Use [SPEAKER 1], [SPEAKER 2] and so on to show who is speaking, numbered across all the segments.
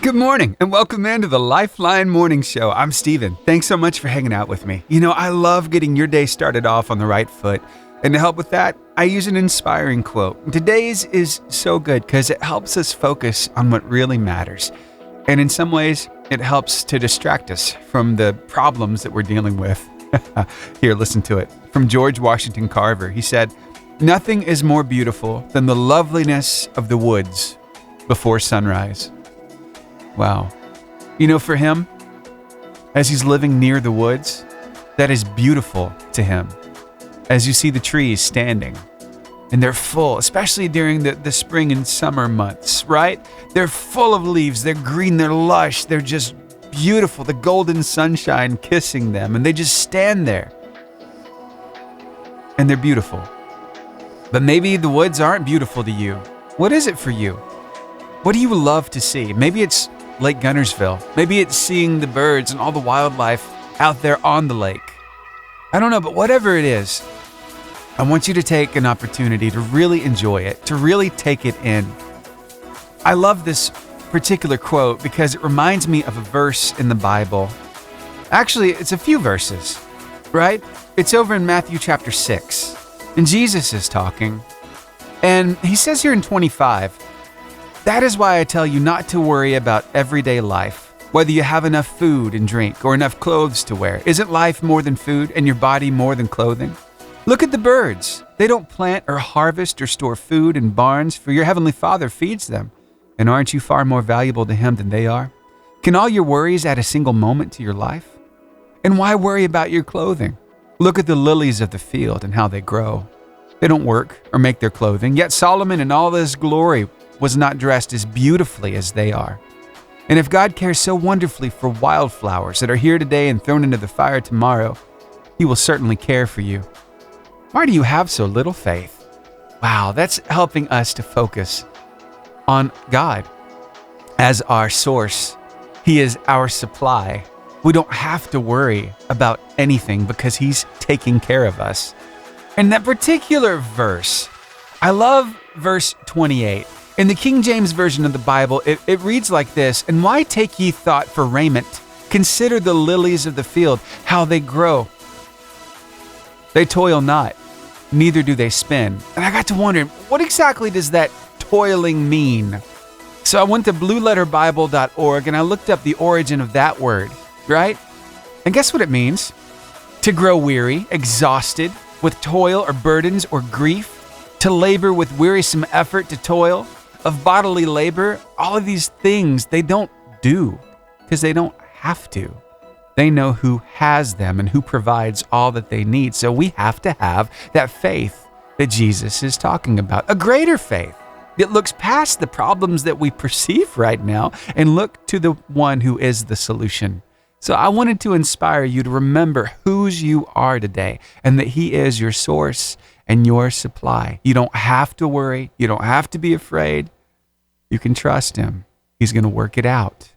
[SPEAKER 1] Good morning and welcome into the Lifeline Morning Show. I'm Steven. Thanks so much for hanging out with me. You know, I love getting your day started off on the right foot. And to help with that, I use an inspiring quote. Today's is so good because it helps us focus on what really matters. And in some ways, it helps to distract us from the problems that we're dealing with. Here, listen to it. From George Washington Carver. He said, "Nothing is more beautiful than the loveliness of the woods before sunrise." Wow. You know, for him, as he's living near the woods, that is beautiful to him. As you see the trees standing, and they're full, especially during the spring and summer months, right? They're full of leaves, they're green, they're lush, they're just beautiful, the golden sunshine kissing them, and they just stand there. And they're beautiful. But maybe the woods aren't beautiful to you. What is it for you? What do you love to see? Maybe it's Lake Guntersville. Maybe it's seeing the birds and all the wildlife out there on the lake. I don't know, but whatever it is, I want you to take an opportunity to really enjoy it, to really take it in. I love this particular quote because it reminds me of a verse in the Bible. Actually, it's a few verses, right? It's over in Matthew chapter 6, and Jesus is talking. And he says here in 25, "That is why I tell you not to worry about everyday life, whether you have enough food and drink or enough clothes to wear. Isn't life more than food and your body more than clothing? Look at the birds. They don't plant or harvest or store food in barns, for your heavenly Father feeds them. And aren't you far more valuable to him than they are? Can all your worries add a single moment to your life? And why worry about your clothing? Look at the lilies of the field and how they grow. They don't work or make their clothing, yet Solomon in all his glory was not dressed as beautifully as they are. And if God cares so wonderfully for wildflowers that are here today and thrown into the fire tomorrow, he will certainly care for you. Why do you have so little faith?" Wow, that's helping us to focus on God as our source. He is our supply. We don't have to worry about anything because he's taking care of us. And that particular verse, I love verse 28. In the King James Version of the Bible, it reads like this, "And why take ye thought for raiment? Consider the lilies of the field, how they grow. They toil not, neither do they spin." And I got to wondering, what exactly does that toiling mean? So I went to blueletterbible.org and I looked up the origin of that word, right? And guess what it means? To grow weary, exhausted, with toil or burdens or grief, to labor with wearisome effort, to toil, of bodily labor. All of these things they don't do because they don't have to. They know who has them and who provides all that they need. So we have to have that faith that Jesus is talking about, a greater faith that looks past the problems that we perceive right now and look to the one who is the solution. So I wanted to inspire you to remember whose you are today and that he is your source and your supply. You don't have to worry. You don't have to be afraid. You can trust him. He's going to work it out.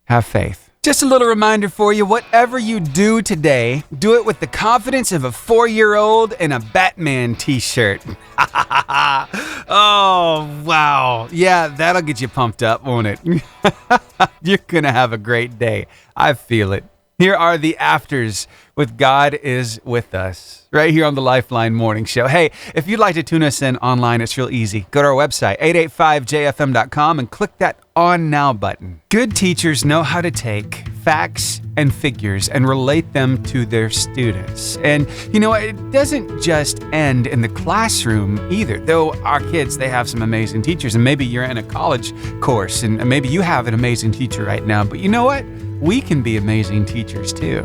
[SPEAKER 1] Have faith. Just a little reminder for you, whatever you do today, do it with the confidence of a 4-year-old in a Batman t-shirt. Oh, wow. Yeah, that'll get you pumped up, won't it? You're going to have a great day. I feel it. Here are the afters with God is with us, right here on the Lifeline Morning Show. Hey, if you'd like to tune us in online, it's real easy. Go to our website, 885jfm.com, and click that On Now button. Good teachers know how to take facts and figures and relate them to their students. And, you know, it doesn't just end in the classroom either, though our kids, they have some amazing teachers. And maybe you're in a college course, and maybe you have an amazing teacher right now. But you know what? We can be amazing teachers too.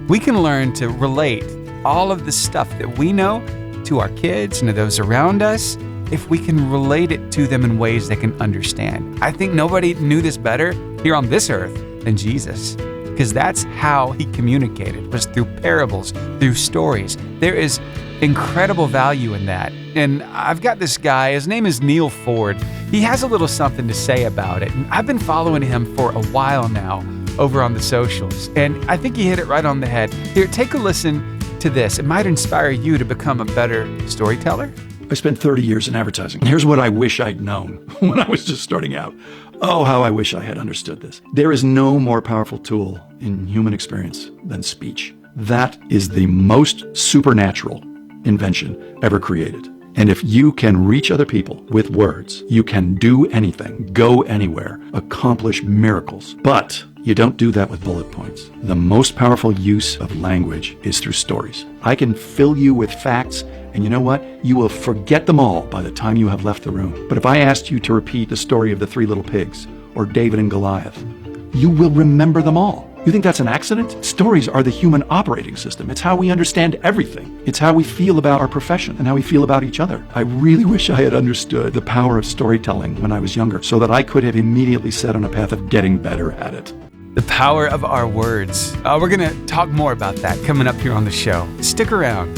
[SPEAKER 1] We can learn to relate all of the stuff that we know to our kids and to those around us if we can relate it to them in ways they can understand. I think nobody knew this better here on this earth than Jesus, because that's how he communicated, was through parables, through stories. There is incredible value in that. And I've got this guy, his name is Neil Ford. He has a little something to say about it. And I've been following him for a while now over on the socials. And I think he hit it right on the head. Here, take a listen to this. It might inspire you to become a better storyteller.
[SPEAKER 2] I spent 30 years in advertising. Here's what I wish I'd known when I was just starting out. Oh, how I wish I had understood this. There is no more powerful tool in human experience than speech. That is the most supernatural invention ever created. And if you can reach other people with words, you can do anything, go anywhere, accomplish miracles. But you don't do that with bullet points. The most powerful use of language is through stories. I can fill you with facts, and you know what? You will forget them all by the time you have left the room. But if I asked you to repeat the story of the 3 little pigs or David and Goliath, you will remember them all. You think that's an accident? Stories are the human operating system. It's how we understand everything. It's how we feel about our profession and how we feel about each other. I really wish I had understood the power of storytelling when I was younger so that I could have immediately set on a path of getting better at it.
[SPEAKER 1] The power of our words. We're going to talk more about that coming up here on the show. Stick around.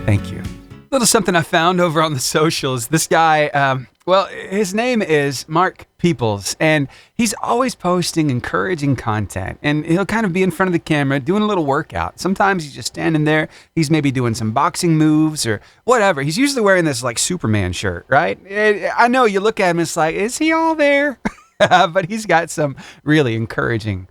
[SPEAKER 1] Thank you. A little something I found over on the socials. This guy, his name is Mark Peoples, and he's always posting encouraging content. And he'll kind of be in front of the camera doing a little workout. Sometimes he's just standing there. He's maybe doing some boxing moves or whatever. He's usually wearing this like Superman shirt, right? I know you look at him, it's like, is he all there? But he's got some really encouraging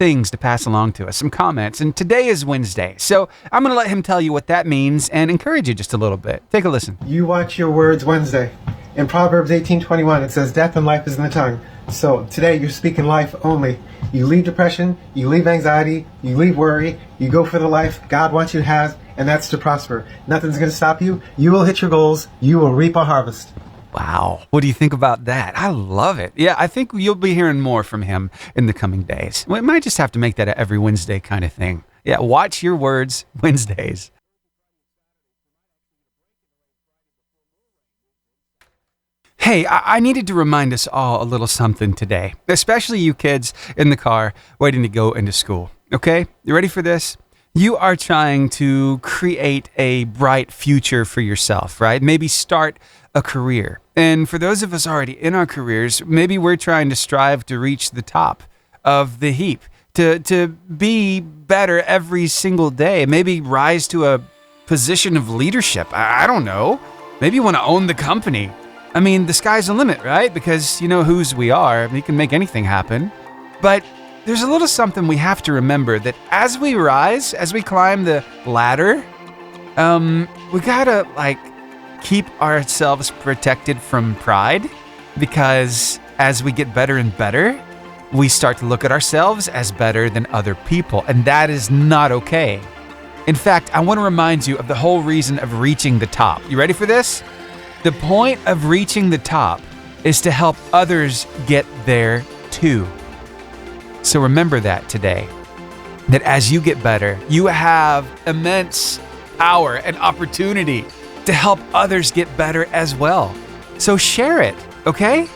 [SPEAKER 1] things to pass along to us, some comments. And today is Wednesday, so I'm going to let him tell you what that means and encourage you just a little bit. Take a listen.
[SPEAKER 3] You watch your words Wednesday. In Proverbs 18:21, it says, death and life is in the tongue. So today you're speaking life only. You leave depression, you leave anxiety, you leave worry, you go for the life God wants you to have, and that's to prosper. Nothing's going to stop you. You will hit your goals. You will reap a harvest.
[SPEAKER 1] Wow. What do you think about that? I love it. Yeah, I think you'll be hearing more from him in the coming days. We might just have to make that an every Wednesday kind of thing. Yeah, watch your words Wednesdays. Hey, I needed to remind us all a little something today, especially you kids in the car waiting to go into school. Okay, you ready for this? You are trying to create a bright future for yourself, right? Maybe start a career. And for those of us already in our careers, maybe we're trying to strive to reach the top of the heap, to be better every single day, maybe rise to a position of leadership. I don't know. Maybe you want to own the company. I mean, the sky's the limit, right? Because you know whose we are. We can make anything happen. But there's a little something we have to remember, that as we rise, as we climb the ladder, we gotta keep ourselves protected from pride, because as we get better and better, we start to look at ourselves as better than other people, and that is not okay. In fact, I want to remind you of the whole reason of reaching the top. You ready for this? The point of reaching the top is to help others get there too. So remember that today, that as you get better, you have immense power and opportunity to help others get better as well. So share it, okay?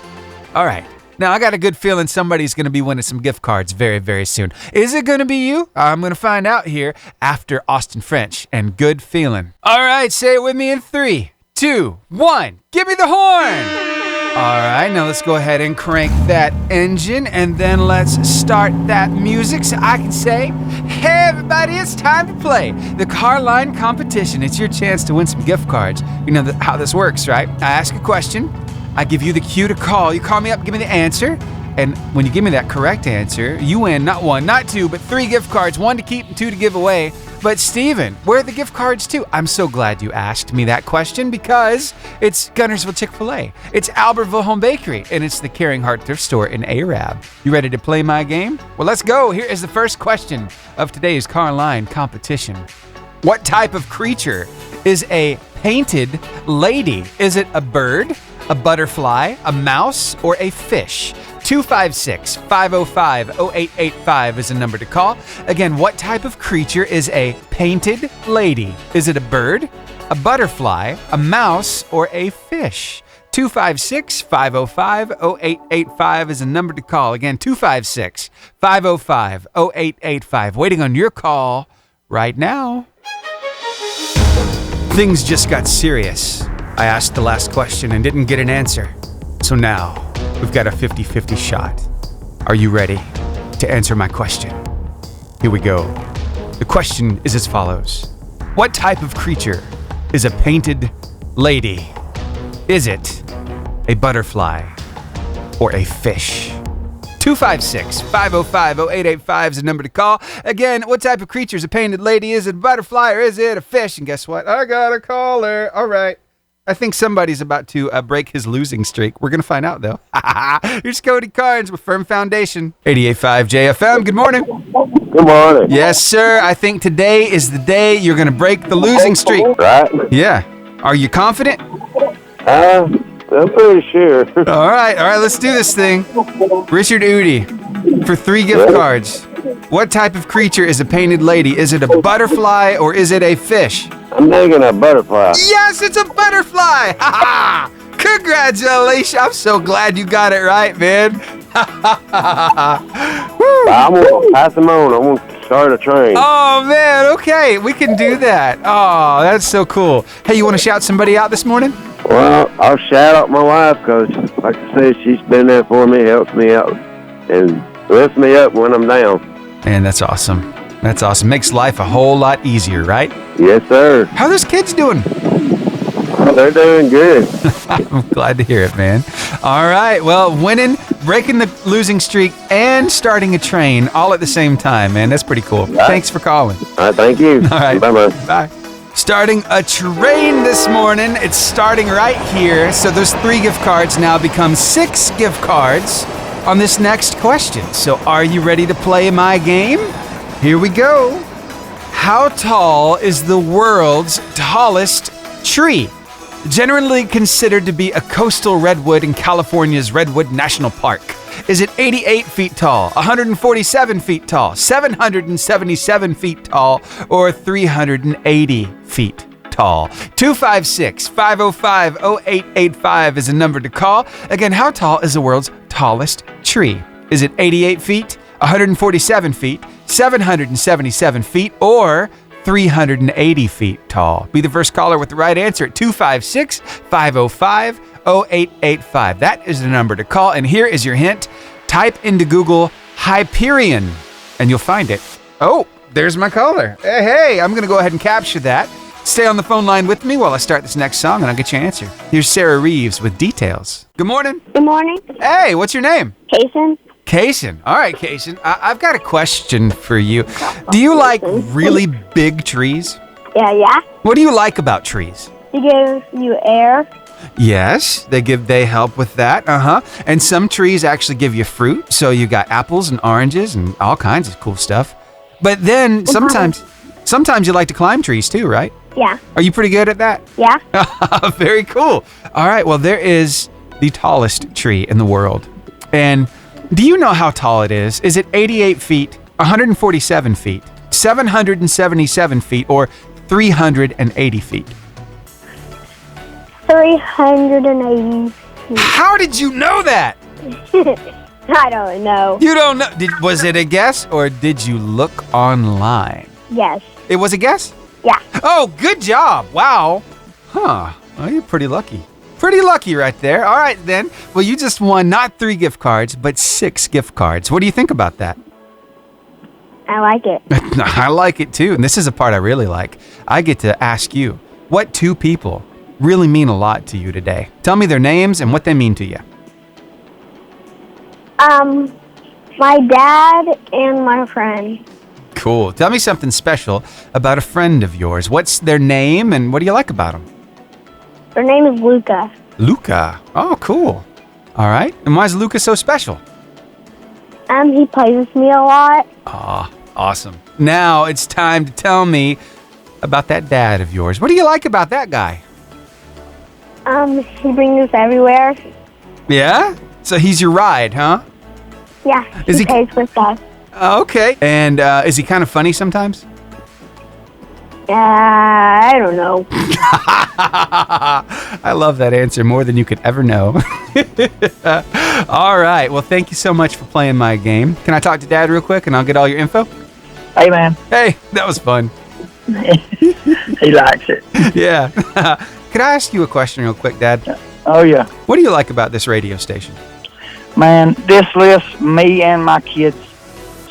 [SPEAKER 1] All right. Now, I got a good feeling somebody's going to be winning some gift cards very, very soon. Is it going to be you? I'm going to find out here after Austin French and Good Feeling. All right, say it with me in 3, 2, 1. Give me the horn. All right, now let's go ahead and crank that engine, and then let's start that music so I can say, hey everybody, it's time to play the Car Line competition. It's your chance to win some gift cards. You know how this works, right? I ask a question, I give you the cue to call. You call me up, give me the answer, and when you give me that correct answer, you win not 1, not 2, but 3 gift cards, 1 to keep and 2 to give away. But Steven, where are the gift cards to? I'm so glad you asked me that question, because it's Gunnersville Chick-fil-A, it's Albertville Home Bakery, and it's the Caring Heart Thrift Store in Arab. You ready to play my game? Well, let's go. Here is the first question of today's Car Line competition. What type of creature is a painted lady? Is it a bird, a butterfly, a mouse, or a fish? 256-505-0885 is a number to call. Again, what type of creature is a painted lady? Is it a bird, a butterfly, a mouse, or a fish? 256-505-0885 is a number to call. Again, 256-505-0885. Waiting on your call right now. Things just got serious. I asked the last question and didn't get an answer. So now, we've got a 50-50 shot. Are you ready to answer my question? Here we go. The question is as follows. What type of creature is a painted lady? Is it a butterfly, or a fish? 256-505-0885 is the number to call. Again, what type of creature is a painted lady? Is it a butterfly or is it a fish? And guess what? I got a caller. All right. I think somebody's about to break his losing streak. We're going to find out, though. Here's Cody Carnes with Firm Foundation. 88.5 JFM. Good morning.
[SPEAKER 4] Good morning.
[SPEAKER 1] Yes, sir. I think today is the day you're going to break the losing streak.
[SPEAKER 4] Right?
[SPEAKER 1] Yeah. Are you confident?
[SPEAKER 4] I'm pretty sure.
[SPEAKER 1] All right. Let's do this thing. Richard Udi for 3 gift cards. What type of creature is a painted lady? Is it a butterfly or is it a fish?
[SPEAKER 4] I'm thinking a butterfly.
[SPEAKER 1] Yes, it's a butterfly. Ha ha! Congratulations. I'm so glad you got it right, man.
[SPEAKER 4] I'm going to pass them on. I'm going to start a train.
[SPEAKER 1] Oh, man. Okay, we can do that. Oh, that's so cool. Hey, you want to shout somebody out this morning?
[SPEAKER 4] Well, I'll shout out my wife because, like I said, she's been there for me, helps me out, and lifts me up when I'm down.
[SPEAKER 1] Man, that's awesome. That's awesome. Makes life a whole lot easier, right?
[SPEAKER 4] Yes, sir.
[SPEAKER 1] How are those kids doing?
[SPEAKER 4] They're doing good.
[SPEAKER 1] I'm glad to hear it, man. All right. Well, winning, breaking the losing streak, and starting a train all at the same time, man. That's pretty cool.
[SPEAKER 4] Right.
[SPEAKER 1] Thanks for calling.
[SPEAKER 4] All right, thank you.
[SPEAKER 1] All right.
[SPEAKER 4] Bye-bye.
[SPEAKER 1] Bye. Starting a train this morning. It's starting right here. So those 3 gift cards now become 6 gift cards on this next question. So are you ready to play my game? Here we go. How tall is the world's tallest tree? Generally considered to be a coastal redwood in California's Redwood National Park. Is it 88 feet tall, 147 feet tall, 777 feet tall, or 380 feet tall? 256-505-0885 is a number to call. Again, how tall is the world's tallest tree? Is it 88 feet, 147 feet, 777 feet, or 380 feet tall? Be the first caller with the right answer at 256-505-0885. That is the number to call. And here is your hint. Type into Google Hyperion and you'll find it. Oh, there's my caller. Hey, I'm going to go ahead and capture that. Stay on the phone line with me while I start this next song and I'll get your answer. Here's Sarah Reeves with Details. Good morning.
[SPEAKER 5] Good morning.
[SPEAKER 1] Hey, what's your name?
[SPEAKER 5] Jason.
[SPEAKER 1] Kaysen. All right, Kaysen. I've got a question for you. Do you like really big trees?
[SPEAKER 5] Yeah.
[SPEAKER 1] What do you like about trees?
[SPEAKER 5] They give you air.
[SPEAKER 1] Yes, they help with that. And some trees actually give you fruit. So you got apples and oranges and all kinds of cool stuff. But then sometimes you like to climb trees too, right?
[SPEAKER 5] Yeah.
[SPEAKER 1] Are you pretty good at that?
[SPEAKER 5] Yeah.
[SPEAKER 1] Very cool. All right, well, there is the tallest tree in the world. And do you know how tall it is? Is it 88 feet, 147 feet, 777 feet, or 380 feet?
[SPEAKER 5] 380.
[SPEAKER 1] How did you know that?
[SPEAKER 5] I don't know.
[SPEAKER 1] You don't know. Was it a guess or did you look online?
[SPEAKER 5] Yes.
[SPEAKER 1] It was a guess?
[SPEAKER 5] Yeah.
[SPEAKER 1] Oh, good job. Wow. Huh. Well, you're pretty lucky. Pretty lucky right there. All right, then. Well, you just won not 3 gift cards, but 6 gift cards. What do you think about that?
[SPEAKER 5] I like it.
[SPEAKER 1] I like it too. And this is a part I really like. I get to ask you, what 2 people really mean a lot to you today? Tell me their names and what they mean to you.
[SPEAKER 5] My dad and my friend.
[SPEAKER 1] Cool. Tell me something special about a friend of yours. What's their name and what do you like about them?
[SPEAKER 5] Her name is Luca.
[SPEAKER 1] Luca. Oh, cool. All right. And why is Luca so special?
[SPEAKER 5] He plays with me a lot.
[SPEAKER 1] Aw, awesome. Now it's time to tell me about that dad of yours. What do you like about that guy?
[SPEAKER 5] He brings us everywhere.
[SPEAKER 1] Yeah? So he's your ride, huh?
[SPEAKER 5] Yeah,
[SPEAKER 1] Is
[SPEAKER 5] he
[SPEAKER 1] he-
[SPEAKER 5] plays with us.
[SPEAKER 1] Okay. And is he kind of funny sometimes?
[SPEAKER 5] I don't know.
[SPEAKER 1] I love that answer more than you could ever know. All right. Well, thank you so much for playing my game. Can I talk to Dad real quick and I'll get all your info?
[SPEAKER 6] Hey, man.
[SPEAKER 1] Hey, that was fun.
[SPEAKER 6] He likes it.
[SPEAKER 1] Yeah. Could I ask you a question real quick, Dad?
[SPEAKER 6] Oh, yeah.
[SPEAKER 1] What do you like about this radio station?
[SPEAKER 6] Man, this lifts me and my kids'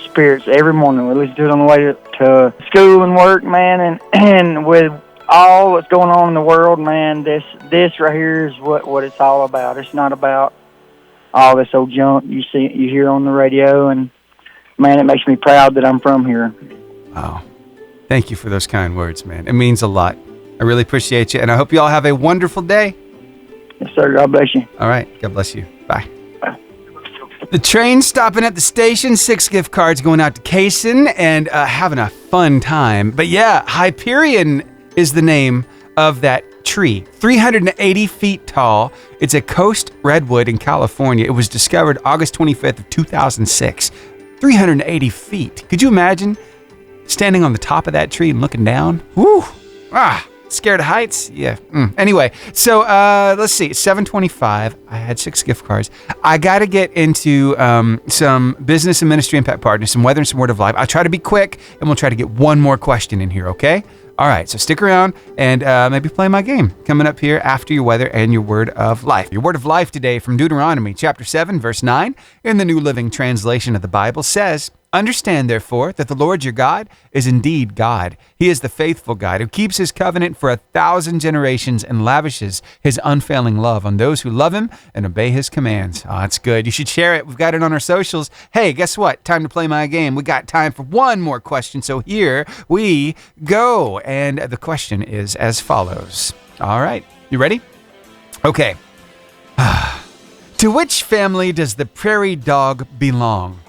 [SPEAKER 6] spirits every morning. We listen to it on the way to school and work, man. And with all that's going on in the world, man, this right here is what it's all about. It's not about all this old junk you hear on the radio, and man, it makes me proud that I'm from here.
[SPEAKER 1] Wow. Thank you for those kind words, man. It means a lot. I really appreciate you, and I hope you all have a wonderful day.
[SPEAKER 6] Yes, sir. God bless you.
[SPEAKER 1] All right. God bless you. Bye. The train stopping at the station, 6 gift cards going out to Kaysen, and having a fun time. But yeah, Hyperion is the name of that tree. 380 feet tall. It's a coast redwood in California. It was discovered August 25th of 2006. 380 feet. Could you imagine standing on the top of that tree and looking down? Woo! Scared of heights? Yeah. Anyway, so let's see. It's 7:25. I had 6 gift cards. I got to get into some business and ministry impact partners, some weather and some word of life. I'll try to be quick, and we'll try to get one more question in here, okay? All right, so stick around and maybe play my game coming up here after your weather and your word of life. Your word of life today from Deuteronomy chapter 7, verse 9 in the New Living Translation of the Bible says, "Understand, therefore, that the Lord your God is indeed God. He is the faithful God who keeps his covenant for 1,000 generations and lavishes his unfailing love on those who love him and obey his commands." Oh, it's good. You should share it. We've got it on our socials. Hey, guess what? Time to play my game. We got time for one more question. So here we go. And the question is as follows. All right. You ready? Okay. To which family does the prairie dog belong?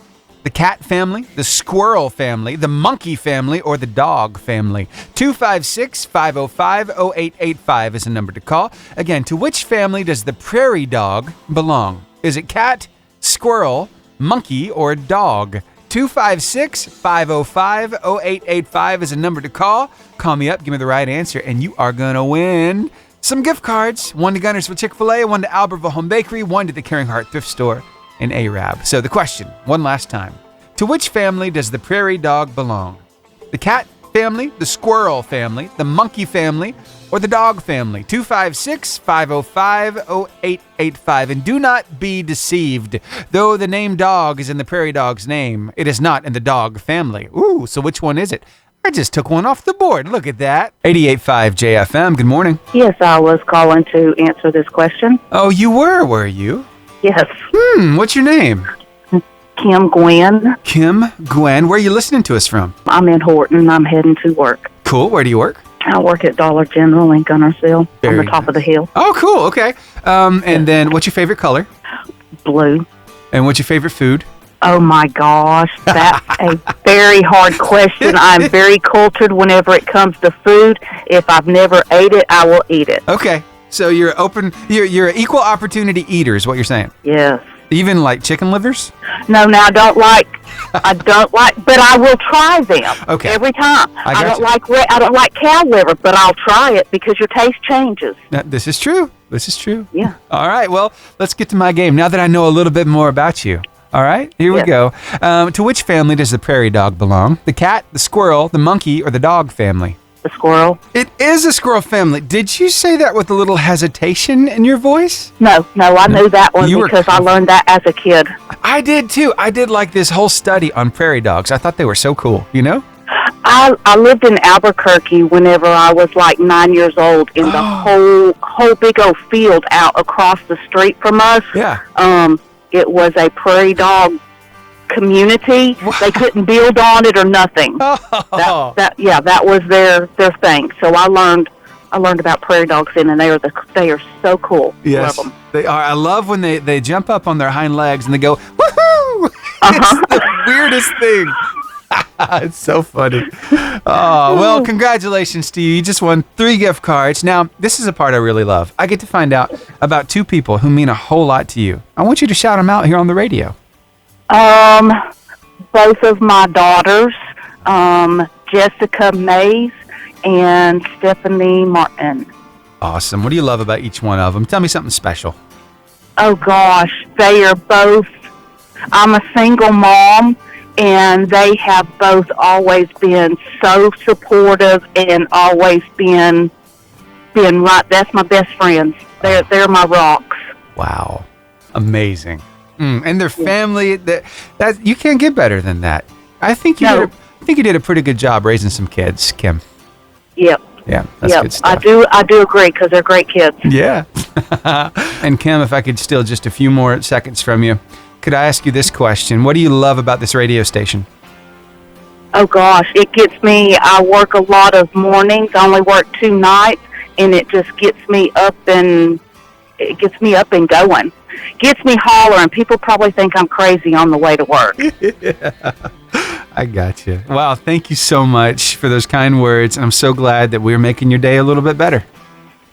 [SPEAKER 1] The cat family, the squirrel family, the monkey family, or the dog family? 256-505-0885 is a number to call. Again, to which family does the prairie dog belong? Is it cat, squirrel, monkey, or dog? 256-505-0885 is a number to call. Call me up, give me the right answer, and you are going to win some gift cards. 1 to Gunnersville Chick-fil-A, 1 to Albertville Home Bakery, 1 to the Caring Heart Thrift Store in Arab. So the question, one last time. To which family does the prairie dog belong? The cat family, the squirrel family, the monkey family, or the dog family? 256-505-0885. And do not be deceived. Though the name dog is in the prairie dog's name, it is not in the dog family. Ooh, so which one is it? I just took one off the board. Look at that. 88.5 JFM, good morning.
[SPEAKER 7] Yes, I was calling to answer this question.
[SPEAKER 1] Oh, you were you?
[SPEAKER 7] Yes.
[SPEAKER 1] What's your name?
[SPEAKER 7] Kim Gwen.
[SPEAKER 1] Kim Gwen. Where are you listening to us from?
[SPEAKER 7] I'm in Horton. I'm heading to work.
[SPEAKER 1] Cool. Where do you work?
[SPEAKER 7] I work at Dollar General in Gunnersville on
[SPEAKER 1] Very
[SPEAKER 7] the top of the hill.
[SPEAKER 1] Oh, cool. Okay. And then what's your favorite color?
[SPEAKER 7] Blue.
[SPEAKER 1] And what's your favorite food?
[SPEAKER 7] Oh, my gosh. That's a very hard question. I'm very cultured whenever it comes to food. If I've never ate it, I will eat it.
[SPEAKER 1] Okay. So you're an equal opportunity eater is what you're saying?
[SPEAKER 7] Yes.
[SPEAKER 1] Even like chicken livers?
[SPEAKER 7] No, I don't like, but I will try them.
[SPEAKER 1] Okay.
[SPEAKER 7] Every time.
[SPEAKER 1] I
[SPEAKER 7] don't like cow liver, but I'll try it because your taste changes.
[SPEAKER 1] This is true.
[SPEAKER 7] Yeah.
[SPEAKER 1] All right. Well, let's get to my game now that I know a little bit more about you. All right. Here we go. To which family does the prairie dog belong? The cat, the squirrel, the monkey, or the dog family?
[SPEAKER 7] The squirrel.
[SPEAKER 1] It is a squirrel family. Did you say that with a little hesitation in your voice?
[SPEAKER 7] No, I knew that one because I learned that as a kid.
[SPEAKER 1] I did too. I did like this whole study on prairie dogs. I thought they were so cool, you know?
[SPEAKER 7] I lived in Albuquerque whenever I was like 9 years old in the whole big old field out across the street from us.
[SPEAKER 1] Yeah.
[SPEAKER 7] It was a prairie dog community. Wow. They couldn't build on it or nothing.
[SPEAKER 1] Oh.
[SPEAKER 7] That was their thing. So I learned about prairie dogs and they are so cool.
[SPEAKER 1] Yes,
[SPEAKER 7] love them.
[SPEAKER 1] They are. I love when they jump up on their hind legs and they go woohoo. It's the weirdest thing. It's so funny. Oh, well, congratulations to you. You just won 3 gift cards. Now, this is a part I really love. I get to find out about 2 people who mean a whole lot to you. I want you to shout them out here on the radio.
[SPEAKER 7] Both of my daughters, Jessica Mays and Stephanie Martin.
[SPEAKER 1] Awesome. What do you love about each one of them? Tell me something special.
[SPEAKER 7] Oh, gosh. They are both, I'm a single mom, and they have both always been so supportive and always been right. That's my best friends. They're my rocks.
[SPEAKER 1] Wow. Amazing. And their family, that you can't get better than that. I think you did a pretty good job raising some kids, Kim.
[SPEAKER 7] Yep.
[SPEAKER 1] Yeah, that's
[SPEAKER 7] Yep,
[SPEAKER 1] good stuff.
[SPEAKER 7] I do agree because they're great kids.
[SPEAKER 1] Yeah. And Kim, if I could steal just a few more seconds from you, could I ask you this question? What do you love about this radio station?
[SPEAKER 7] Oh gosh, it gets me. I work a lot of mornings. I only work 2 nights, and it just gets me up and going. Gets me hollering. People probably think I'm crazy on the way to work.
[SPEAKER 1] I got you. Wow, thank you so much for those kind words. And I'm so glad that we're making your day a little bit better.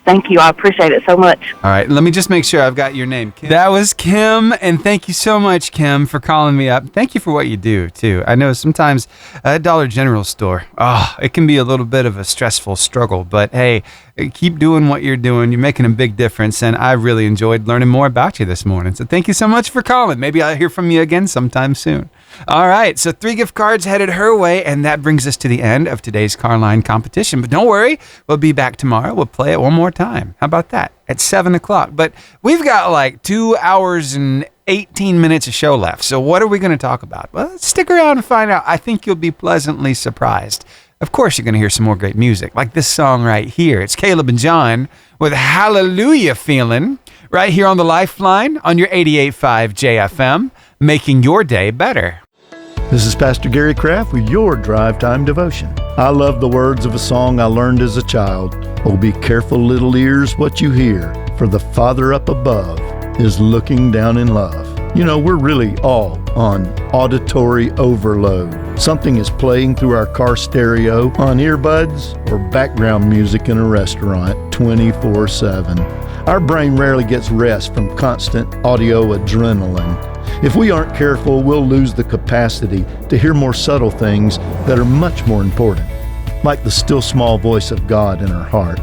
[SPEAKER 7] Thank you. I appreciate it so much.
[SPEAKER 1] All right, let me just make sure I've got your name. Kim. That was Kim, and thank you so much, Kim, for calling me up. Thank you for what you do, too. I know sometimes a Dollar General store, it can be a little bit of a stressful struggle, but hey, keep doing what you're doing. You're making a big difference, and I really enjoyed learning more about you this morning. So thank you so much for calling. Maybe I'll hear from you again sometime soon. All right, so 3 gift cards headed her way, and that brings us to the end of today's Carline competition. But don't worry, we'll be back tomorrow. We'll play it one more time. How about that? At 7 o'clock. But we've got like 2 hours and 18 minutes of show left. So what are we going to talk about? Well, stick around and find out. I think you'll be pleasantly surprised. Of course, you're going to hear some more great music, like this song right here. It's Caleb and John with Hallelujah Feeling, right here on the Lifeline on your 88.5 JFM, making your day better.
[SPEAKER 8] This is Pastor Gary Kraft with your Drive Time Devotion. I love the words of a song I learned as a child. Oh, be careful, little ears, what you hear, for the Father up above is looking down in love. You know, we're really all on auditory overload. Something is playing through our car stereo, on earbuds, or background music in a restaurant 24/7. Our brain rarely gets rest from constant audio adrenaline. If we aren't careful, we'll lose the capacity to hear more subtle things that are much more important, like the still small voice of God in our heart.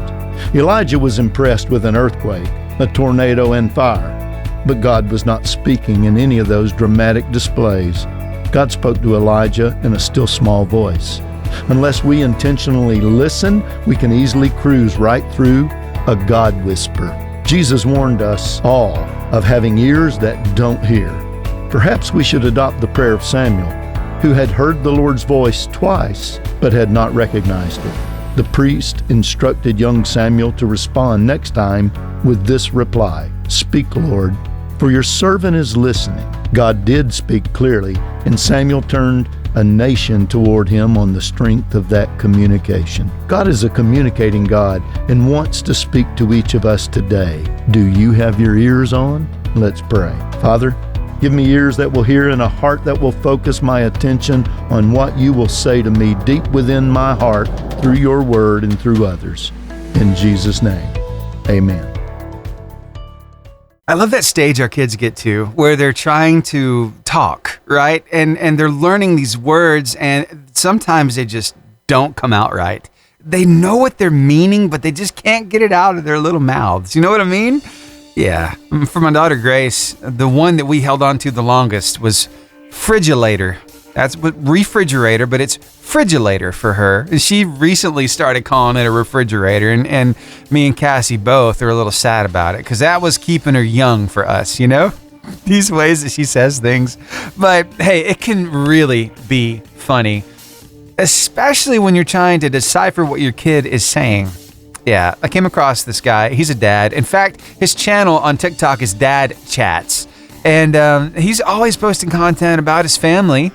[SPEAKER 8] Elijah was impressed with an earthquake, a tornado, and fire, but God was not speaking in any of those dramatic displays. God spoke to Elijah in a still small voice. Unless we intentionally listen, we can easily cruise right through a God whisper. Jesus warned us all of having ears that don't hear. Perhaps we should adopt the prayer of Samuel, who had heard the Lord's voice twice, but had not recognized it. The priest instructed young Samuel to respond next time with this reply, "Speak, Lord, for your servant is listening." God did speak clearly, and Samuel turned a nation toward him on the strength of that communication. God is a communicating God and wants to speak to each of us today. Do you have your ears on? Let's pray. Father, give me ears that will hear and a heart that will focus my attention on what you will say to me deep within my heart through your word and through others. In Jesus' name, amen.
[SPEAKER 1] I love that stage our kids get to where they're trying to talk, right? And they're learning these words, and sometimes they just don't come out right. They know what they're meaning, but they just can't get it out of their little mouths. You know what I mean? Yeah. For my daughter Grace, the one that we held on to the longest was frigilator. That's what refrigerator, but it's frigilator for her. And she recently started calling it a refrigerator, and me and Cassie both are a little sad about it because that was keeping her young for us, you know? These ways that she says things. But hey, it can really be funny, especially when you're trying to decipher what your kid is saying. Yeah, I came across this guy. He's a dad. In fact, his channel on TikTok is Dad Chats. And he's always posting content about his family.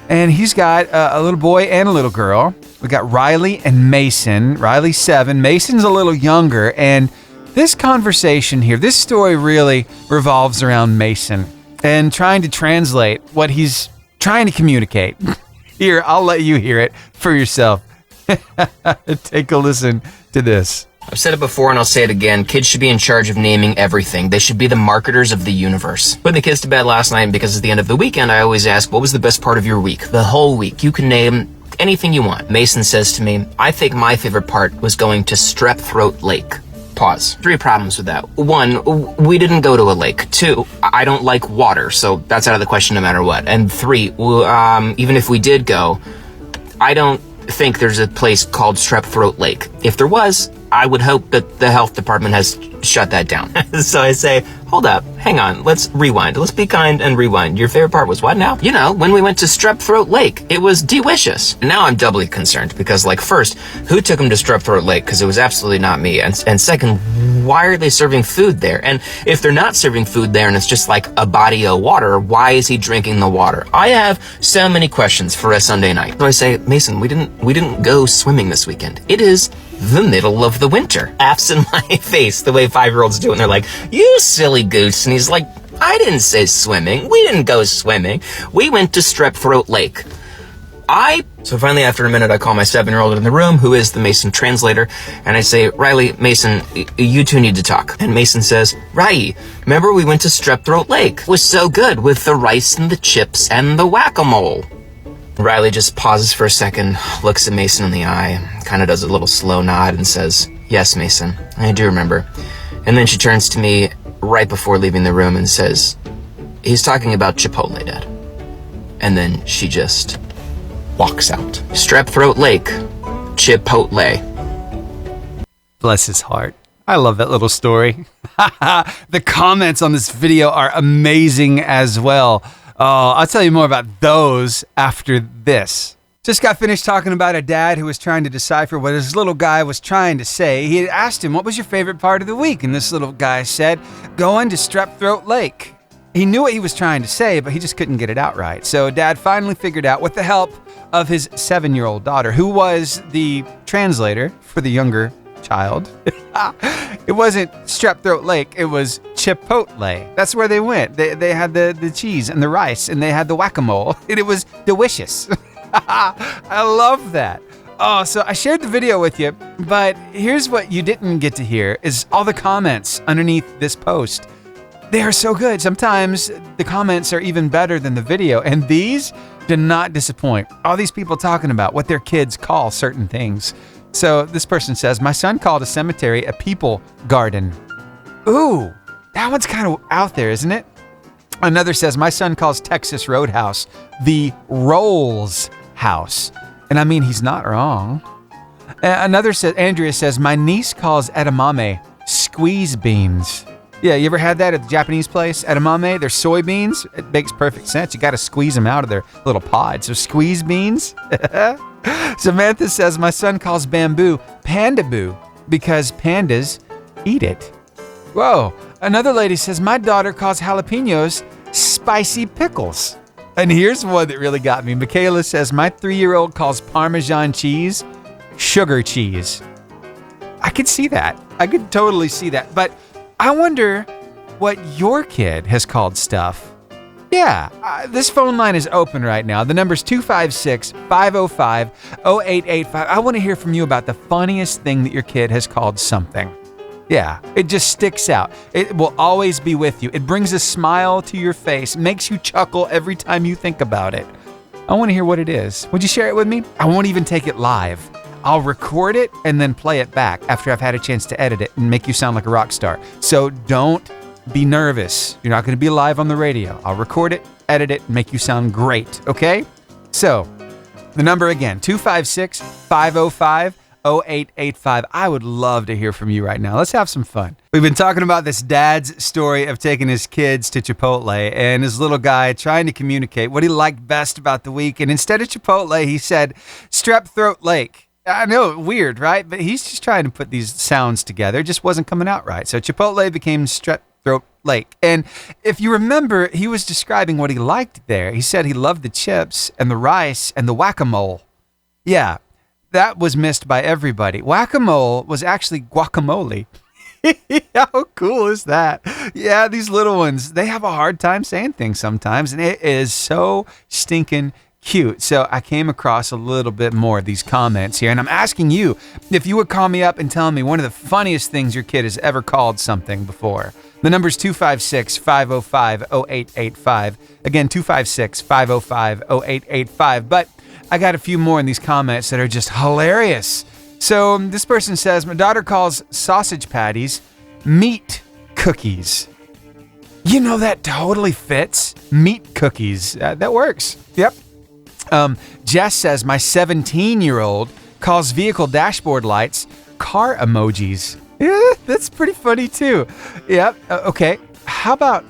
[SPEAKER 1] And he's got a little boy and a little girl. We got Riley and Mason. Riley's 7. Mason's a little younger. And this conversation here, this story really revolves around Mason and trying to translate what he's trying to communicate. Here, I'll let you hear it for yourself. Take a listen to this.
[SPEAKER 9] I've said it before and I'll say it again. Kids should be in charge of naming everything. They should be the marketers of the universe. Putting the kids to bed last night because at the end of the weekend, I always ask, what was the best part of your week? The whole week. You can name anything you want. Mason says to me, I think my favorite part was going to Strep Throat Lake. Pause. 3 problems with that. 1, we didn't go to a lake. 2, I don't like water, so that's out of the question no matter what. And 3, even if we did go, I don't think there's a place called Strep Throat Lake. If there was, I would hope that the health department has shut that down. So I say, hold up, hang on, let's rewind. Let's be kind and rewind. Your favorite part was what now? You know, when we went to Strep Throat Lake, it was delicious. And now I'm doubly concerned because, like, first, who took him to Strep Throat Lake? Because it was absolutely not me. And second, why are they serving food there? And if they're not serving food there and it's just like a body of water, why is he drinking the water? I have so many questions for a Sunday night. So I say, Mason, we didn't go swimming this weekend. It is the middle of the winter. Laughs in my face the way 5-year-olds do, and they're like, you silly goose. And he's like, I didn't say swimming. We didn't go swimming. We went to Strep Throat Lake. So finally, after a minute, I call my 7-year-old in the room, who is the Mason translator, and I say, Riley, Mason, you two need to talk. And Mason says, Riley, remember we went to Strep Throat Lake? It was so good with the rice and the chips and the whack-a-mole. Riley just pauses for a second, looks at Mason in the eye, kind of does a little slow nod and says, yes, Mason, I do remember. And then she turns to me right before leaving the room and says, he's talking about Chipotle, Dad. And then she just walks out. Strep Throat Lake, Chipotle.
[SPEAKER 1] Bless his heart. I love that little story. The comments on this video are amazing as well. Oh, I'll tell you more about those after this. Just got finished talking about a dad who was trying to decipher what his little guy was trying to say. He had asked him, what was your favorite part of the week? And this little guy said, going to Strep Throat Lake. He knew what he was trying to say, but he just couldn't get it out right. So Dad finally figured out, with the help of his 7-year-old daughter, who was the translator for the younger child. It wasn't Strep Throat Lake, it was Chipotle. That's where they went. They had the cheese and the rice, and they had the whack-a-mole, and it was delicious. I love that. Oh, so I shared the video with you, but here's what you didn't get to hear, is all the comments underneath this post. They are so good. Sometimes the comments are even better than the video, and these did not disappoint. All these people talking about what their kids call certain things. So this person says, my son called a cemetery a people garden. Ooh, that one's kind of out there, isn't it? Another says, my son calls Texas Roadhouse the Rolls House. And I mean, he's not wrong. Another says, Andrea says, my niece calls edamame squeeze beans. Yeah, you ever had that at the Japanese place? Edamame, they're soybeans. It makes perfect sense. You got to squeeze them out of their little pods. So squeeze beans. Samantha says, my son calls bamboo pandaboo because pandas eat it. Whoa. Another lady says, my daughter calls jalapenos spicy pickles. And here's one that really got me. Michaela says, my 3-year-old calls Parmesan cheese sugar cheese. I could see that. I could totally see that. But I wonder what your kid has called stuff. Yeah, this phone line is open right now. The number's 256-505-0885. I want to hear from you about the funniest thing that your kid has called something. Yeah, it just sticks out. It will always be with you. It brings a smile to your face, makes you chuckle every time you think about it. I want to hear what it is. Would you share it with me? I won't even take it live. I'll record it and then play it back after I've had a chance to edit it and make you sound like a rock star. So don't be nervous. You're not going to be live on the radio. I'll record it, edit it, and make you sound great, okay? So, the number again, 256-505-0885. I would love to hear from you right now. Let's have some fun. We've been talking about this dad's story of taking his kids to Chipotle and his little guy trying to communicate what he liked best about the week. And instead of Chipotle, he said Strep Throat Lake. I know, weird, right? But he's just trying to put these sounds together. It just wasn't coming out right. So Chipotle became Strep Throat Lake. And if you remember, he was describing what he liked there. He said he loved the chips and the rice and the whack-a-mole. Yeah, that was missed by everybody. Whack-a-mole was actually guacamole. How cool is that? Yeah, these little ones, they have a hard time saying things sometimes, and it is so stinking cute. So I came across a little bit more of these comments here, and I'm asking you if you would call me up and tell me one of the funniest things your kid has ever called something before. The number's 256-505-0885. Again, 256-505-0885. But I got a few more in these comments that are just hilarious. So this person says, my daughter calls sausage patties meat cookies. You know, that totally fits. Meat cookies. That works. Yep. Jess says, my 17-year-old calls vehicle dashboard lights car emojis. Yeah, that's pretty funny too. Yep. Okay. How about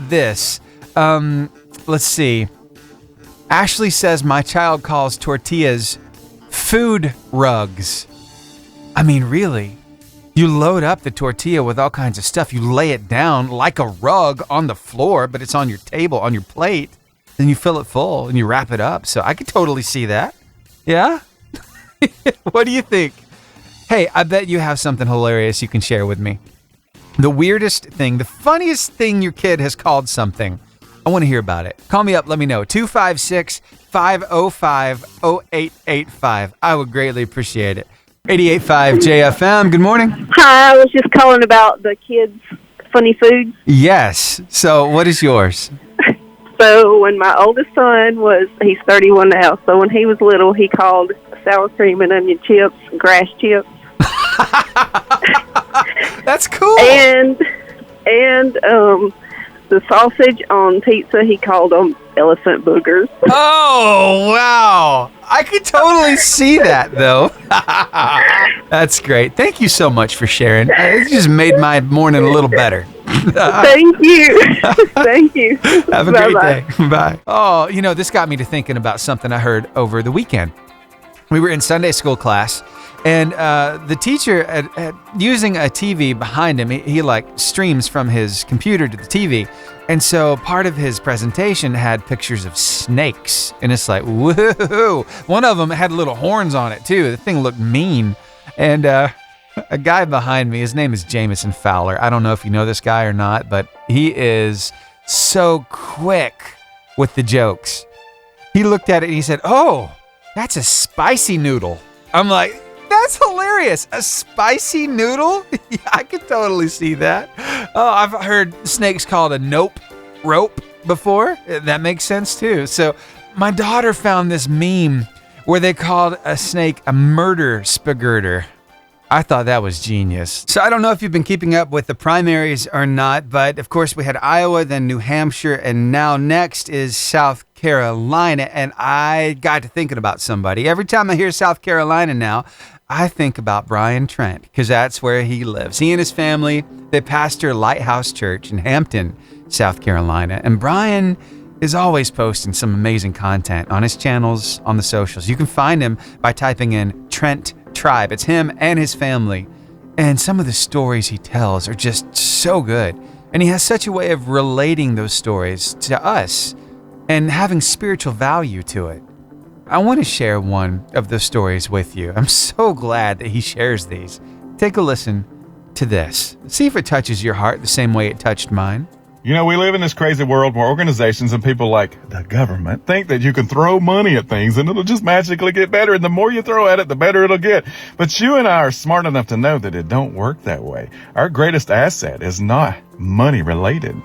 [SPEAKER 1] this? Let's see. Ashley says my child calls tortillas food rugs. I mean, really? You load up the tortilla with all kinds of stuff. You lay it down like a rug on the floor, but it's on your table, on your plate. Then you fill it full and you wrap it up. So I could totally see that. Yeah? What do you think? Hey, I bet you have something hilarious you can share with me. The weirdest thing, the funniest thing your kid has called something. I want to hear about it. Call me up. Let me know. 256-505-0885. I would greatly appreciate it. 88.5 JFM. Good morning.
[SPEAKER 10] Hi, I was just calling about the kids' funny food.
[SPEAKER 1] Yes. So what is yours?
[SPEAKER 10] So when my oldest son he's 31 now, so when he was little, he called sour cream and onion chips grass chips.
[SPEAKER 1] That's cool.
[SPEAKER 10] And the sausage on pizza, he called them elephant boogers.
[SPEAKER 1] Oh, wow. I could totally see that, though. That's great. Thank you so much for sharing. It just made my morning a little better.
[SPEAKER 10] Thank you. Thank you.
[SPEAKER 1] Have a great day. Bye. Oh, this got me to thinking about something I heard over the weekend. We were in Sunday school class, and the teacher, using a TV behind him, he streams from his computer to the TV. And so part of his presentation had pictures of snakes. And it's like, woohoo. One of them had little horns on it, too. The thing looked mean. And a guy behind me, his name is Jameson Fowler. I don't know if you know this guy or not, but he is so quick with the jokes. He looked at it and he said, "Oh, that's a spicy noodle." I'm like, that's hilarious. A spicy noodle? Yeah, I could totally see that. Oh, I've heard snakes called a rope before. That makes sense too. So my daughter found this meme where they called a snake a murder spagurter. I thought that was genius. So I don't know if you've been keeping up with the primaries or not, but of course we had Iowa, then New Hampshire, and now next is South Carolina. And I got to thinking about somebody. Every time I hear South Carolina now, I think about Brian Trent, because that's where he lives. He and his family, they pastor Lighthouse Church in Hampton, South Carolina. And Brian is always posting some amazing content on his channels, on the socials. You can find him by typing in Trent Tribe. It's him and his family. And some of the stories he tells are just so good. And he has such a way of relating those stories to us and having spiritual value to it. I want to share one of those stories with you. I'm so glad that he shares these. Take a listen to this. See if it touches your heart the same way it touched mine.
[SPEAKER 11] You know, we live in this crazy world where organizations and people like the government think that you can throw money at things and it'll just magically get better. And the more you throw at it, the better it'll get. But you and I are smart enough to know that it don't work that way. Our greatest asset is not money related.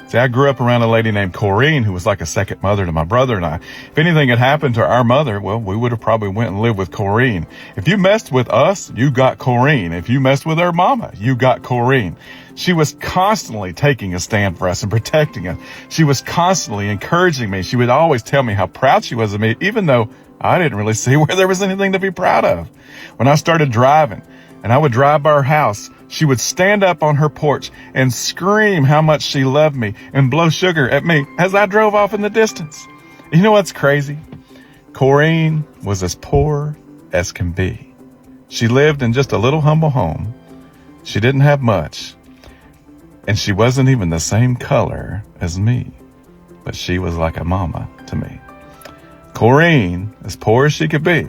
[SPEAKER 11] See, I grew up around a lady named Corrine who was like a second mother to my brother and I. If anything had happened to our mother, well, we would have probably went and lived with Corrine. If you messed with us, you got Corrine. If you messed with her mama, you got Corrine. She was constantly taking a stand for us and protecting us. She was constantly encouraging me. She would always tell me how proud she was of me, even though I didn't really see where there was anything to be proud of. When I started driving and I would drive by her house, she would stand up on her porch and scream how much she loved me and blow sugar at me as I drove off in the distance. You know what's crazy? Corrine was as poor as can be. She lived in just a little humble home. She didn't have much. And she wasn't even the same color as me. But she was like a mama to me. Corrine, as poor as she could be,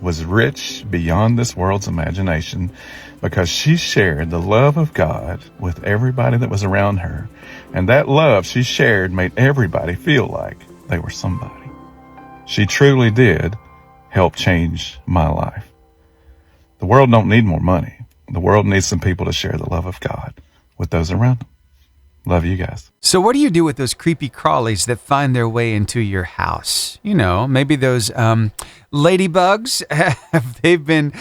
[SPEAKER 11] was rich beyond this world's imagination because she shared the love of God with everybody that was around her. And that love she shared made everybody feel like they were somebody. She truly did help change my life. The world don't need more money. The world needs some people to share the love of God with those around them. Love you guys.
[SPEAKER 1] So what do you do with those creepy crawlies that find their way into your house? You know, maybe those ladybugs, have they been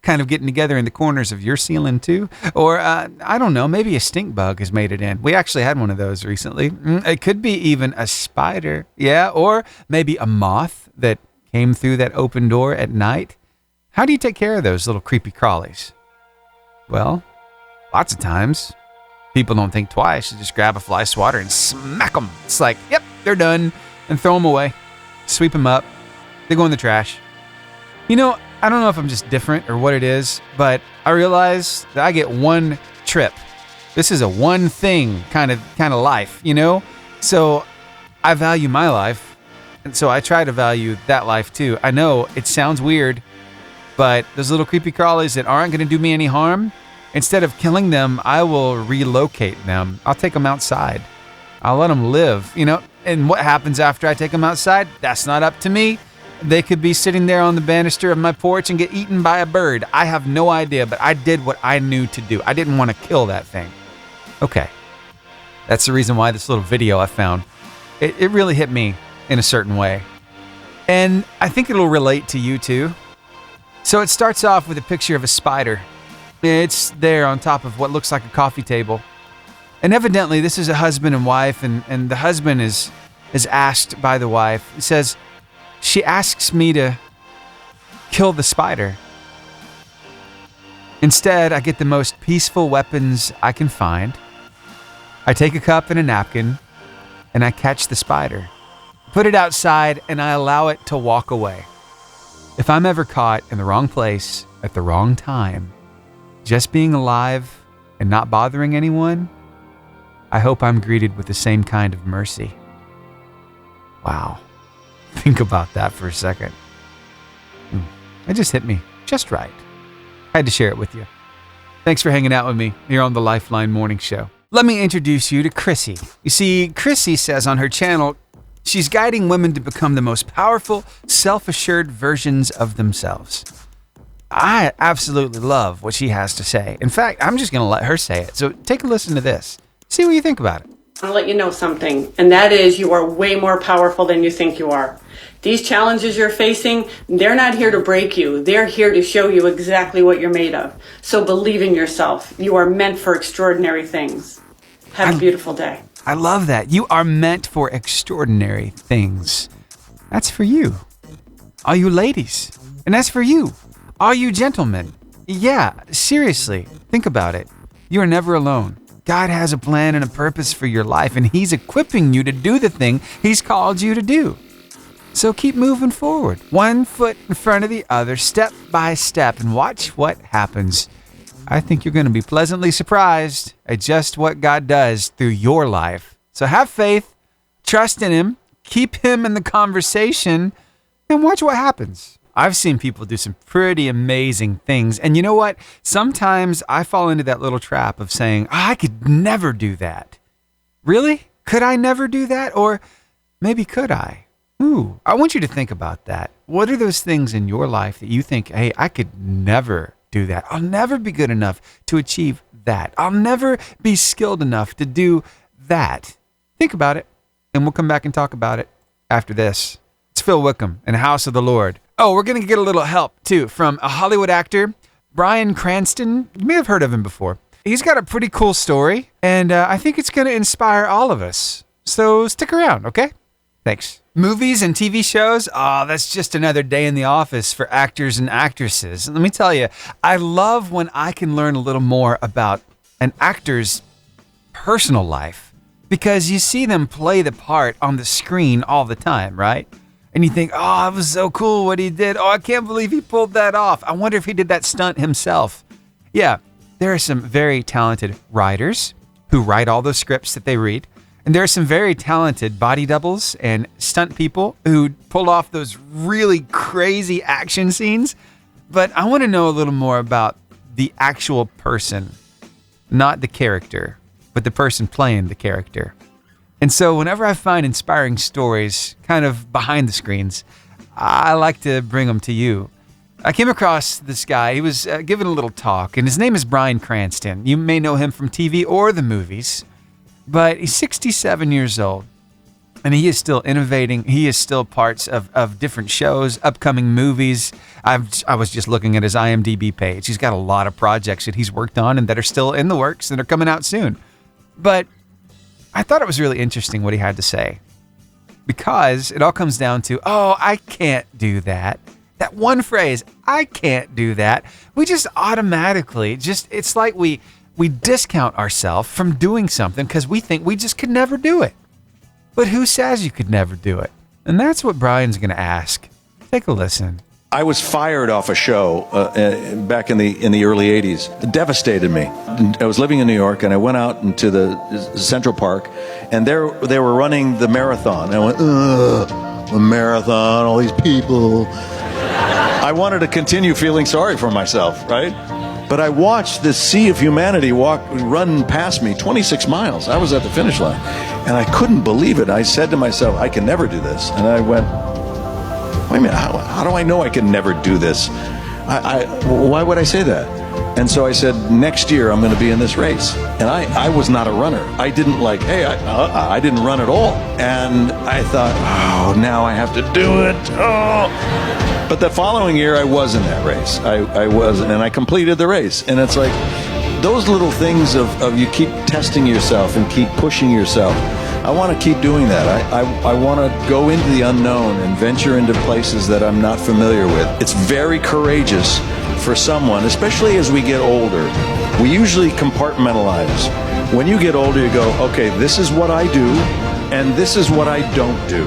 [SPEAKER 1] kind of getting together in the corners of your ceiling too? Or I don't know, maybe a stink bug has made it in. We actually had one of those recently. It could be even a spider, yeah, or maybe a moth that came through that open door at night. How do you take care of those little creepy crawlies? Well, lots of times, people don't think twice. You just grab a fly swatter and smack them. It's like, yep, they're done, and throw them away. Sweep them up. They go in the trash. You know, I don't know if I'm just different or what it is, but I realize that I get one trip. This is a one thing kind of life, you know? So I value my life, and so I try to value that life too. I know it sounds weird, but those little creepy crawlies that aren't going to do me any harm, instead of killing them, I will relocate them. I'll take them outside. I'll let them live, you know? And what happens after I take them outside? That's not up to me. They could be sitting there on the banister of my porch and get eaten by a bird. I have no idea, but I did what I knew to do. I didn't want to kill that thing. Okay. That's the reason why this little video I found, it really hit me in a certain way. And I think it'll relate to you too. So it starts off with a picture of a spider. It's there on top of what looks like a coffee table. And evidently this is a husband and wife, and the husband is asked by the wife. He says, she asks me to kill the spider. Instead, I get the most peaceful weapons I can find. I take a cup and a napkin, and I catch the spider, put it outside, and I allow it to walk away. If I'm ever caught in the wrong place at the wrong time, just being alive and not bothering anyone, I hope I'm greeted with the same kind of mercy. Wow. Think about that for a second. It just hit me just right. I had to share it with you. Thanks for hanging out with me here on the Lifeline Morning Show. Let me introduce you to Chrissy. You see, Chrissy says on her channel, she's guiding women to become the most powerful, self-assured versions of themselves. I absolutely love what she has to say. In fact, I'm just going to let her say it. So take a listen to this. See what you think about it.
[SPEAKER 12] I'll let you know something, and that is you are way more powerful than you think you are. These challenges you're facing, they're not here to break you. They're here to show you exactly what you're made of. So believe in yourself. You are meant for extraordinary things. Have a beautiful day.
[SPEAKER 1] I love that. You are meant for extraordinary things. That's for you. All you ladies. And that's for you. All you gentlemen. Yeah, seriously, think about it. You are never alone. God has a plan and a purpose for your life, and He's equipping you to do the thing He's called you to do. So keep moving forward, one foot in front of the other, step by step, and watch what happens. I think you're going to be pleasantly surprised at just what God does through your life. So have faith, trust in Him, keep Him in the conversation, and watch what happens. I've seen people do some pretty amazing things. And you know what? Sometimes I fall into that little trap of saying, I could never do that. Really? Could I never do that? Or maybe could I? Ooh, I want you to think about that. What are those things in your life that you think, hey, I could never do that. I'll never be good enough to achieve that. I'll never be skilled enough to do that. Think about it, and we'll come back and talk about it after this. It's Phil Wickham and House of the Lord. Oh, we're going to get a little help, too, from a Hollywood actor, Bryan Cranston. You may have heard of him before. He's got a pretty cool story, and I think it's going to inspire all of us. So stick around, okay? Thanks. Movies and TV shows, that's just another day in the office for actors and actresses. And let me tell you, I love when I can learn a little more about an actor's personal life, because you see them play the part on the screen all the time, right? And you think, oh, it was so cool what he did. Oh, I can't believe he pulled that off. I wonder if he did that stunt himself. Yeah, there are some very talented writers who write all those scripts that they read. And there are some very talented body doubles and stunt people who pull off those really crazy action scenes. But I want to know a little more about the actual person, not the character, but the person playing the character. And so whenever I find inspiring stories kind of behind the screens, I like to bring them to you. I came across this guy. He was giving a little talk, and his name is Bryan Cranston. You may know him from TV or the movies. But he's 67 years old, and he is still innovating. He is still parts of different shows, upcoming movies. I was just looking at his IMDb page. He's got a lot of projects that he's worked on and that are still in the works and are coming out soon. But I thought it was really interesting what he had to say, because it all comes down to, oh, I can't do that. That one phrase, I can't do that. We just automatically, it's like we discount ourselves from doing something because we think we just could never do it. But who says you could never do it? And that's what Brian's going to ask. Take a listen.
[SPEAKER 13] I was fired off a show back in the early 80s. It devastated me. I was living in New York, and I went out into the Central Park, and they were running the marathon. And I went, ugh, a marathon, all these people. I wanted to continue feeling sorry for myself, right? But I watched this sea of humanity run past me, 26 miles. I was at the finish line, and I couldn't believe it. I said to myself, I can never do this. And I went, wait a minute, how do I know I can never do this? Why would I say that? And so I said, next year I'm going to be in this race. And I was not a runner. I didn't I didn't run at all. And I thought, oh, now I have to do it. Oh. But the following year I was in that race. I was, and I completed the race. And it's like those little things of you keep testing yourself and keep pushing yourself. I want to keep doing that. I want to go into the unknown and venture into places that I'm not familiar with. It's very courageous for someone, especially as we get older. We usually compartmentalize. When you get older, you go, okay, this is what I do, and this is what I don't do.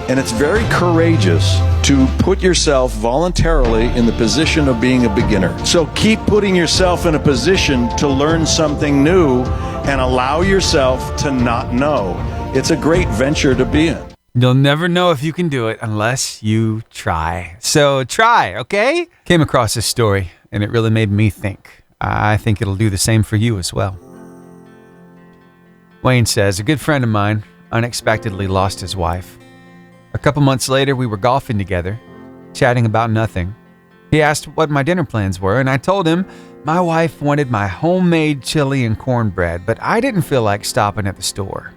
[SPEAKER 13] And it's very courageous to put yourself voluntarily in the position of being a beginner. So keep putting yourself in a position to learn something new and allow yourself to not know. It's a great venture to be in.
[SPEAKER 1] You'll never know if you can do it unless you try. So try, okay? Came across this story, and it really made me think. I think it'll do the same for you as well. Wayne says, a good friend of mine unexpectedly lost his wife. A couple months later, we were golfing together, chatting about nothing. He asked what my dinner plans were, and I told him my wife wanted my homemade chili and cornbread, but I didn't feel like stopping at the store.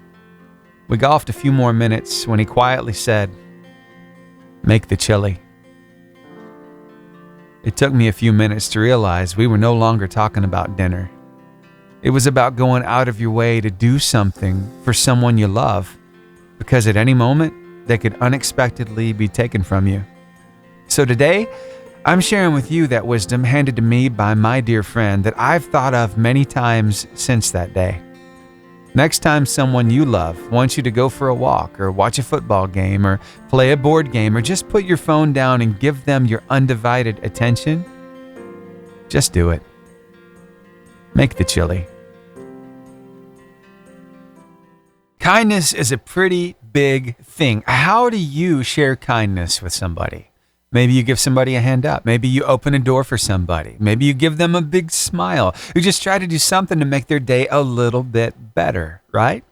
[SPEAKER 1] We golfed a few more minutes when he quietly said, make the chili. It took me a few minutes to realize we were no longer talking about dinner. It was about going out of your way to do something for someone you love, because at any moment, they could unexpectedly be taken from you. So today, I'm sharing with you that wisdom handed to me by my dear friend that I've thought of many times since that day. Next time someone you love wants you to go for a walk or watch a football game or play a board game or just put your phone down and give them your undivided attention, just do it. Make the chili. Kindness is a pretty big thing. How do you share kindness with somebody? Maybe you give somebody a hand up. Maybe you open a door for somebody. Maybe you give them a big smile. You just try to do something to make their day a little bit better, right?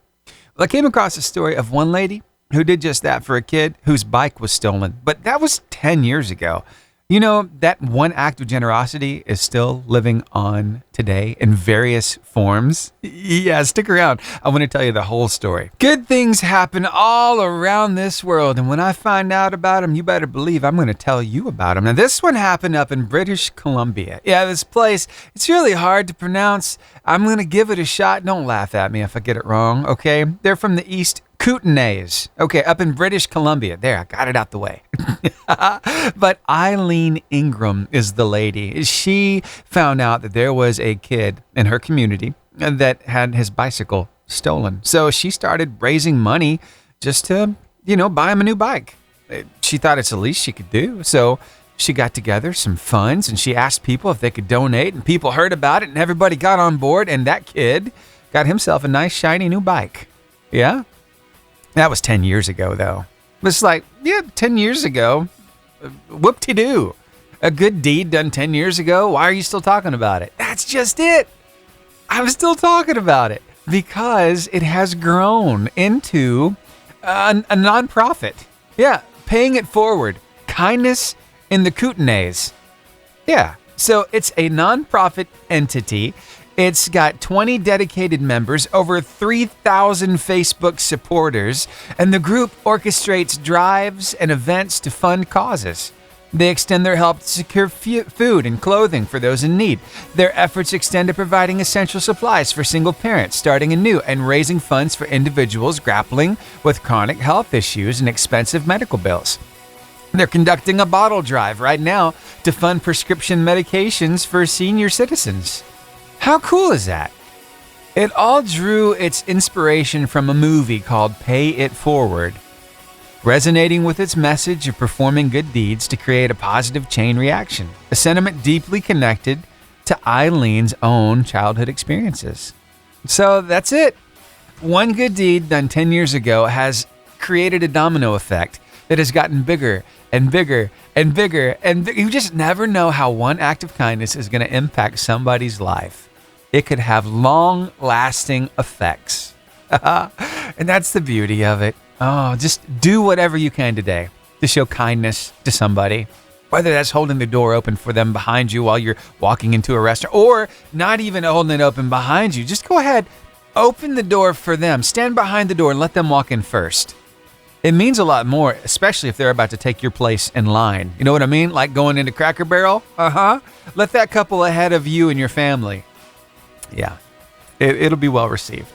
[SPEAKER 1] Well, I came across a story of one lady who did just that for a kid whose bike was stolen. But that was 10 years ago. You know, that one act of generosity is still living on today in various forms. Yeah, stick around. I want to tell you the whole story. Good things happen all around this world, and when I find out about them, you better believe I'm going to tell you about them. Now, this one happened up in British Columbia. Yeah, this place, it's really hard to pronounce. I'm going to give it a shot. Don't laugh at me if I get it wrong, okay? They're from the East Kootenays. Okay, up in British Columbia. There, I got it out the way. But Eileen Ingram is the lady. She found out that there was a kid in her community that had his bicycle stolen. So she started raising money just to, buy him a new bike. She thought it's the least she could do. So she got together some funds and she asked people if they could donate, and people heard about it and everybody got on board, and that kid got himself a nice shiny new bike. Yeah? That was 10 years ago, though. It's like, 10 years ago, whoop-de-doo. A good deed done 10 years ago, why are you still talking about it? That's just it. I'm still talking about it because it has grown into a nonprofit. Yeah, paying it forward. Kindness in the Kootenays. Yeah, so it's a nonprofit entity. It's got 20 dedicated members, over 3,000 Facebook supporters, and the group orchestrates drives and events to fund causes. They extend their help to secure food and clothing for those in need. Their efforts extend to providing essential supplies for single parents starting anew and raising funds for individuals grappling with chronic health issues and expensive medical bills. They're conducting a bottle drive right now to fund prescription medications for senior citizens. How cool is that? It all drew its inspiration from a movie called Pay It Forward, resonating with its message of performing good deeds to create a positive chain reaction, a sentiment deeply connected to Eileen's own childhood experiences. So that's it. One good deed done 10 years ago has created a domino effect that has gotten bigger and bigger and bigger. And you just never know how one act of kindness is going to impact somebody's life. It could have long-lasting effects. And that's the beauty of it. Oh, just do whatever you can today to show kindness to somebody. Whether that's holding the door open for them behind you while you're walking into a restaurant, or not even holding it open behind you. Just go ahead, open the door for them. Stand behind the door and let them walk in first. It means a lot more, especially if they're about to take your place in line. You know what I mean? Like going into Cracker Barrel? Let that couple ahead of you and your family. Yeah, it'll be well received.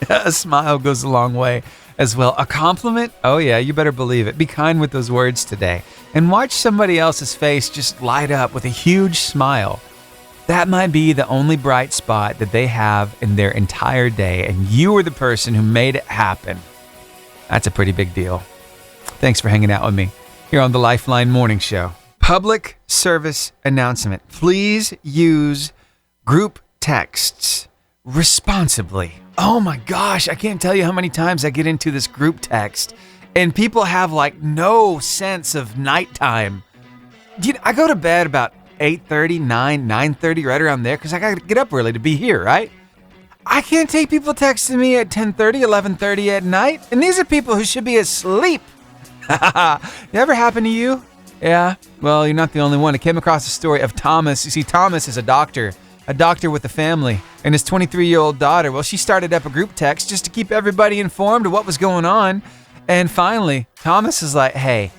[SPEAKER 1] A smile goes a long way as well. A compliment? Oh yeah, you better believe it. Be kind with those words today. And watch somebody else's face just light up with a huge smile. That might be the only bright spot that they have in their entire day, and you were the person who made it happen. That's a pretty big deal. Thanks for hanging out with me here on the Lifeline Morning Show. Public service announcement. Please use group texts responsibly. Oh my gosh, I can't tell you how many times I get into this group text and people have like no sense of nighttime. I go to bed about 8:30, 9:30, right around there, because I got to get up early to be here, right? I can't take people texting me at 10:30, 11:30 at night, and these are people who should be asleep. It ever happened to you? Yeah, well, you're not the only one. I came across a story of Thomas. You see, Thomas is a doctor with a family, and his 23-year-old daughter. Well, she started up a group text just to keep everybody informed of what was going on. And finally, Thomas is like, hey,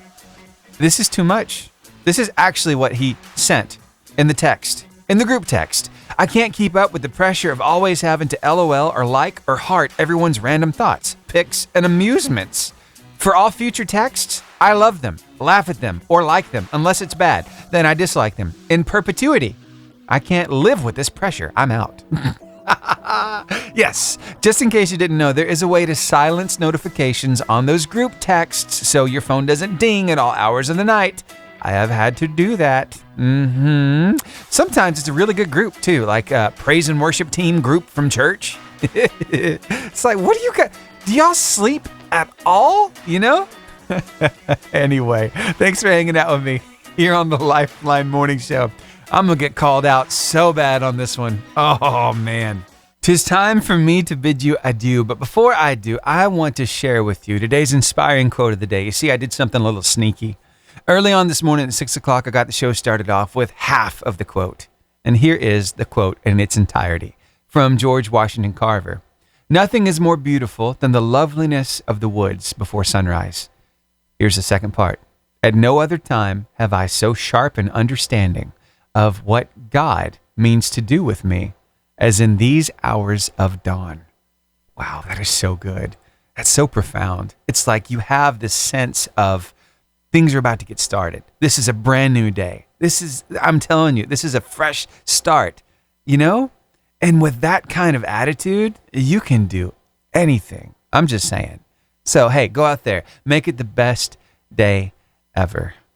[SPEAKER 1] this is too much. This is actually what he sent in the text, in the group text. I can't keep up with the pressure of always having to LOL or like or heart everyone's random thoughts, pics, and amusements. For all future texts, I love them, laugh at them, or like them. Unless it's bad, then I dislike them in perpetuity. I can't live with this pressure. I'm out. Yes, just in case you didn't know, there is a way to silence notifications on those group texts so your phone doesn't ding at all hours of the night. I have had to do that. Sometimes it's a really good group too, like a praise and worship team group from church. It's like, what do you got? Do y'all sleep at all? You know? Anyway, thanks for hanging out with me here on the Lifeline Morning Show. I'm going to get called out so bad on this one. Oh, man. 'Tis time for me to bid you adieu. But before I do, I want to share with you today's inspiring quote of the day. You see, I did something a little sneaky. Early on this morning at 6 o'clock, I got the show started off with half of the quote. And here is the quote in its entirety from George Washington Carver. Nothing is more beautiful than the loveliness of the woods before sunrise. Here's the second part. At no other time have I so sharp an understanding of what God means to do with me as in these hours of dawn. Wow, that is so good. That's so profound. It's like you have this sense of things are about to get started. This is a brand new day. I'm telling you, this is a fresh start, you know? And with that kind of attitude, you can do anything. I'm just saying. So, hey, go out there. Make it the best day ever.